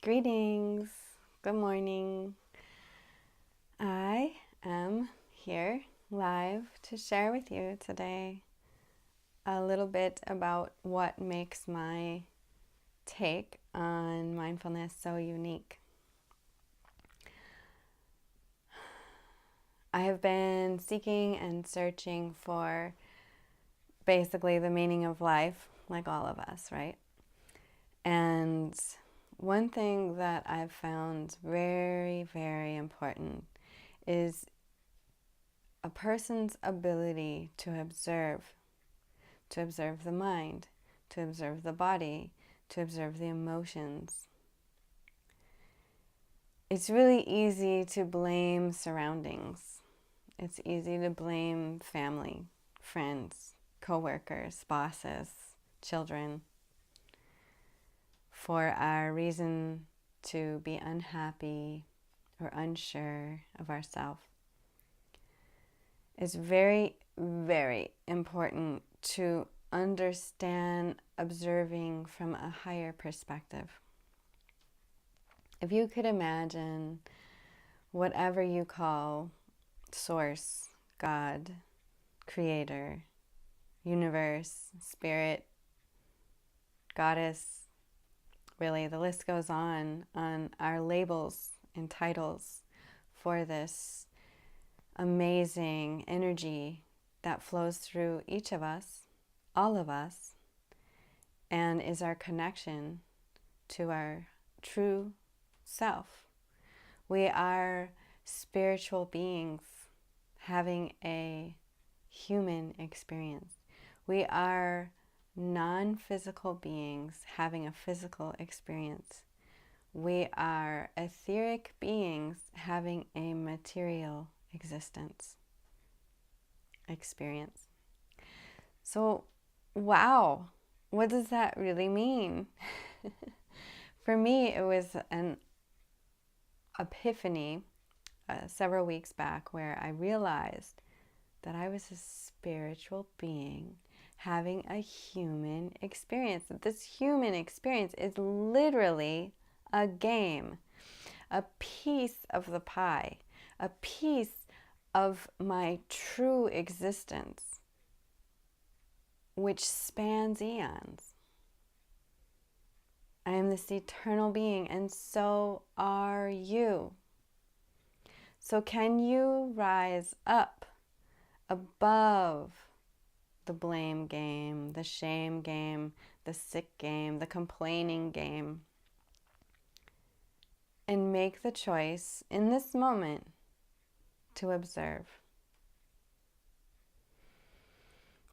Greetings. Good morning. I am here live to share with you today a little bit about what makes my take on mindfulness so unique. I have been seeking and searching for basically the meaning of life, like all of us, right? And one thing that I've found very, very important is a person's ability to observe the mind, to observe the body, to observe the emotions. It's really easy to blame surroundings. It's easy to blame family, friends, coworkers, bosses, children for our reason to be unhappy or unsure of ourselves. It's very, very important to understand observing from a higher perspective. If you could imagine whatever you call source, God, creator, universe, spirit, goddess, really the list goes on our labels and titles for this amazing energy that flows through each of us, all of us, and is our connection to our true self. We are spiritual beings having a human experience. We are non-physical beings having a physical experience. We are etheric beings having a material experience. So, wow, what does that really mean? For me, it was an epiphany several weeks back where I realized that I was a spiritual being having a human experience. This human experience is literally a game, a piece of the pie, a piece of my true existence, which spans eons. I am this eternal being, and so are you. So can you rise up above the blame game, the shame game, the sick game, the complaining game, and make the choice in this moment to observe?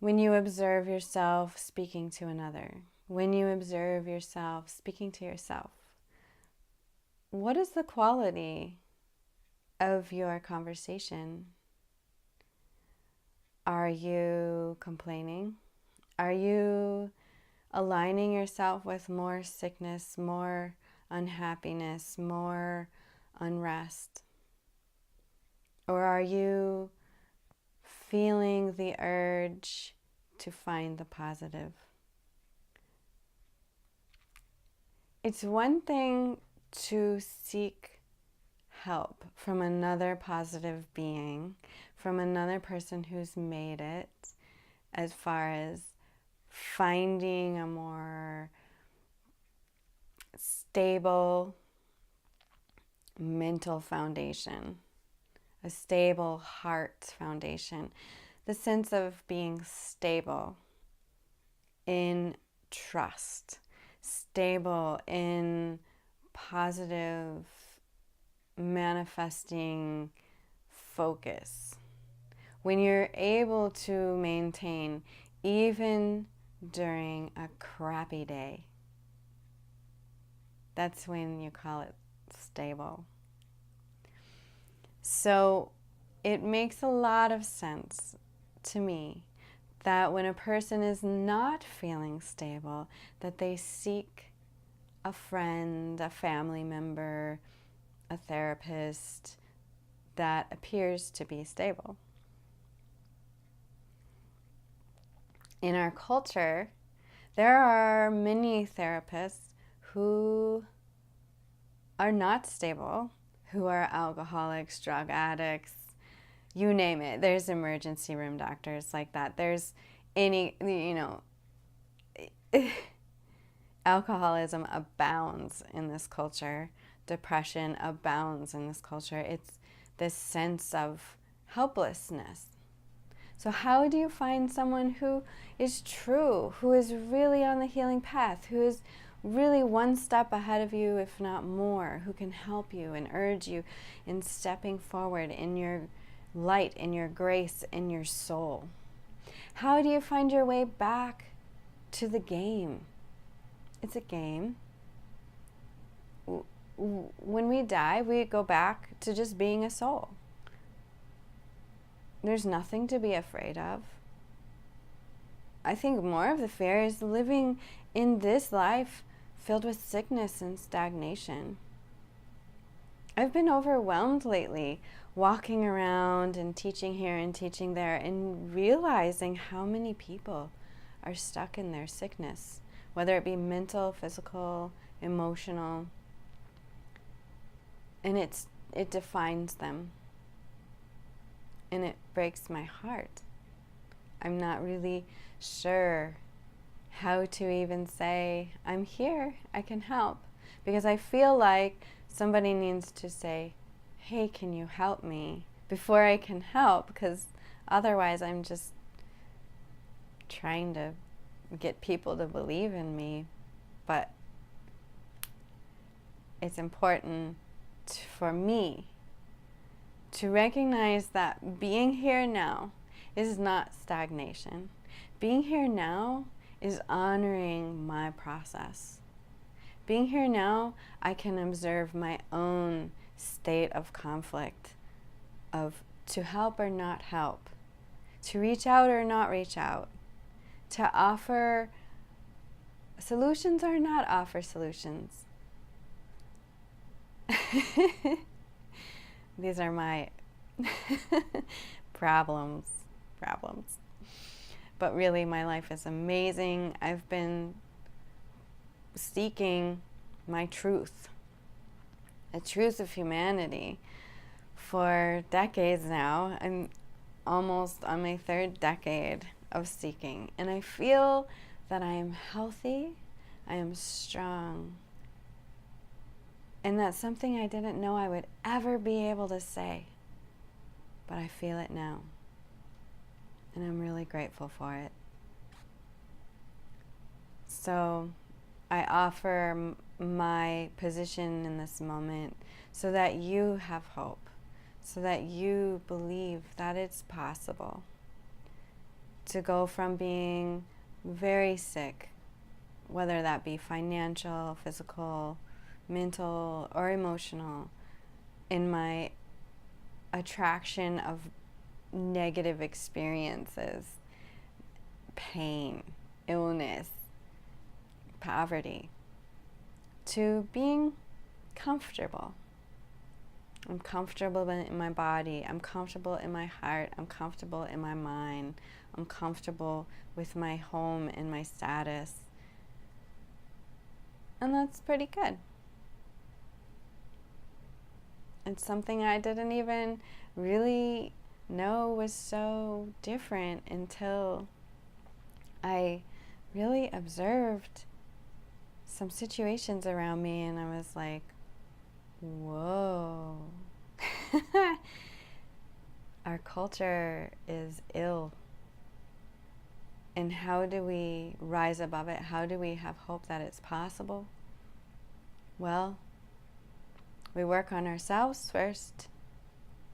When you observe yourself speaking to another, when you observe yourself speaking to yourself, what is the quality of your conversation? Are you complaining? Are you aligning yourself with more sickness, more unhappiness, more unrest? Or are you feeling the urge to find the positive? It's one thing to seek help from another positive being, from another person who's made it, as far as finding a more stable mental foundation, a stable heart foundation, the sense of being stable in trust, stable in positive manifesting focus. When you're able to maintain even during a crappy day, that's when you call it stable. So it makes a lot of sense to me that when a person is not feeling stable, that they seek a friend, a family member, a therapist that appears to be stable. In our culture, there are many therapists who are not stable, who are alcoholics, drug addicts, you name it. There's emergency room doctors like that. There's any, alcoholism abounds in this culture. Depression abounds in this culture. It's this sense of helplessness. So how do you find someone who is true, who is really on the healing path, who is really one step ahead of you, if not more, who can help you and urge you in stepping forward in your light, in your grace, in your soul? How do you find your way back to the game? It's a game. When we die, we go back to just being a soul. There's nothing to be afraid of. I think more of the fear is living in this life filled with sickness and stagnation. I've been overwhelmed lately, walking around and teaching here and teaching there, and realizing how many people are stuck in their sickness, whether it be mental, physical, emotional, and it defines them. And it breaks my heart. I'm not really sure how to even say, I'm here, I can help. Because I feel like somebody needs to say, hey, can you help me? Before I can help, because otherwise I'm just trying to get people to believe in me. But it's important for me to recognize that being here now is not stagnation. Being here now is honoring my process. Being here now, I can observe my own state of conflict, of to help or not help, to reach out or not reach out, to offer solutions or not offer solutions. These are my problems. But really, my life is amazing. I've been seeking my truth, the truth of humanity, for decades now. I'm almost on my third decade of seeking, and I feel that I am healthy, I am strong, and that's something I didn't know I would ever be able to say, but I feel it now, and I'm really grateful for it. So I offer my position in this moment so that you have hope, so that you believe that it's possible to go from being very sick, whether that be financial, physical, mental, or emotional, in my attraction of negative experiences, pain, illness, poverty, to being comfortable. I'm comfortable in my body, I'm comfortable in my heart, I'm comfortable in my mind, I'm comfortable with my home and my status. And that's pretty good. It's something I didn't even really know was so different until I really observed some situations around me, and I was like, whoa. Our culture is ill. And how do we rise above it? How do we have hope that it's possible? Well, we work on ourselves first,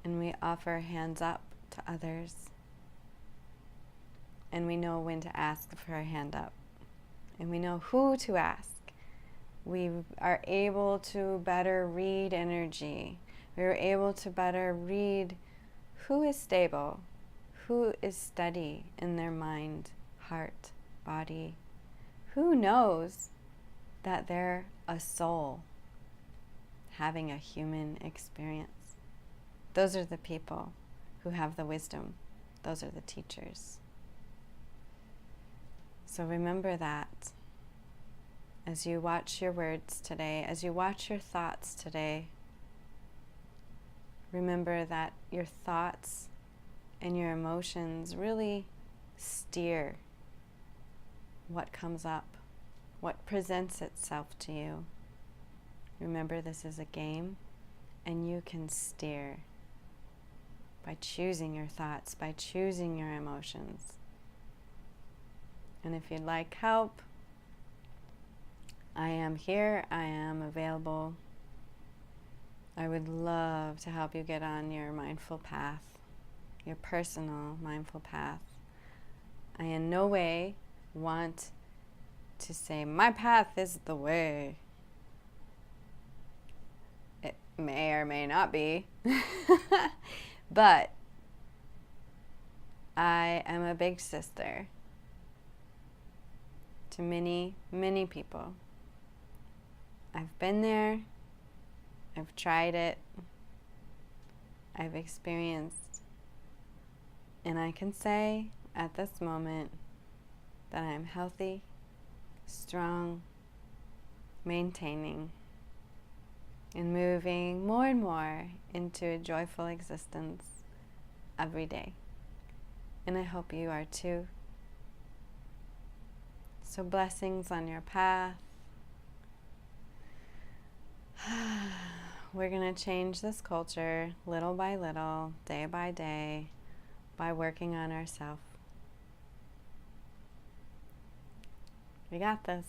and we offer hands up to others. And we know when to ask for a hand up. And we know who to ask. We are able to better read energy. We are able to better read who is stable, who is steady in their mind, heart, body, who knows that they're a soul having a human experience. Those are the people who have the wisdom. Those are the teachers. So remember that. as you watch your words today, as you watch your thoughts today, remember that your thoughts and your emotions really steer what comes up, what presents itself to you. Remember, this is a game, and you can steer by choosing your thoughts, by choosing your emotions. And if you'd like help, I am here, I am available. I would love to help you get on your mindful path, your personal mindful path. I in no way want to say my path is the way. It may or may not be, but I am a big sister to many, many people. I've been there, I've tried it, I've experienced, and I can say at this moment that I'm healthy, strong, maintaining, and moving more and more into a joyful existence every day. And I hope you are too. So blessings on your path. We're going to change this culture little by little, day by day, by working on ourselves. We got this.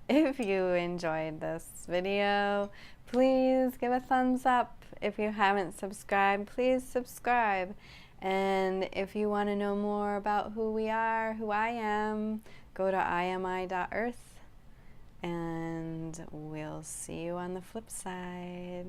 If you enjoyed this video, please give a thumbs up. If you haven't subscribed, please subscribe. And if you want to know more about who we are, who I am, go to iami.earth. And we'll see you on the flip side.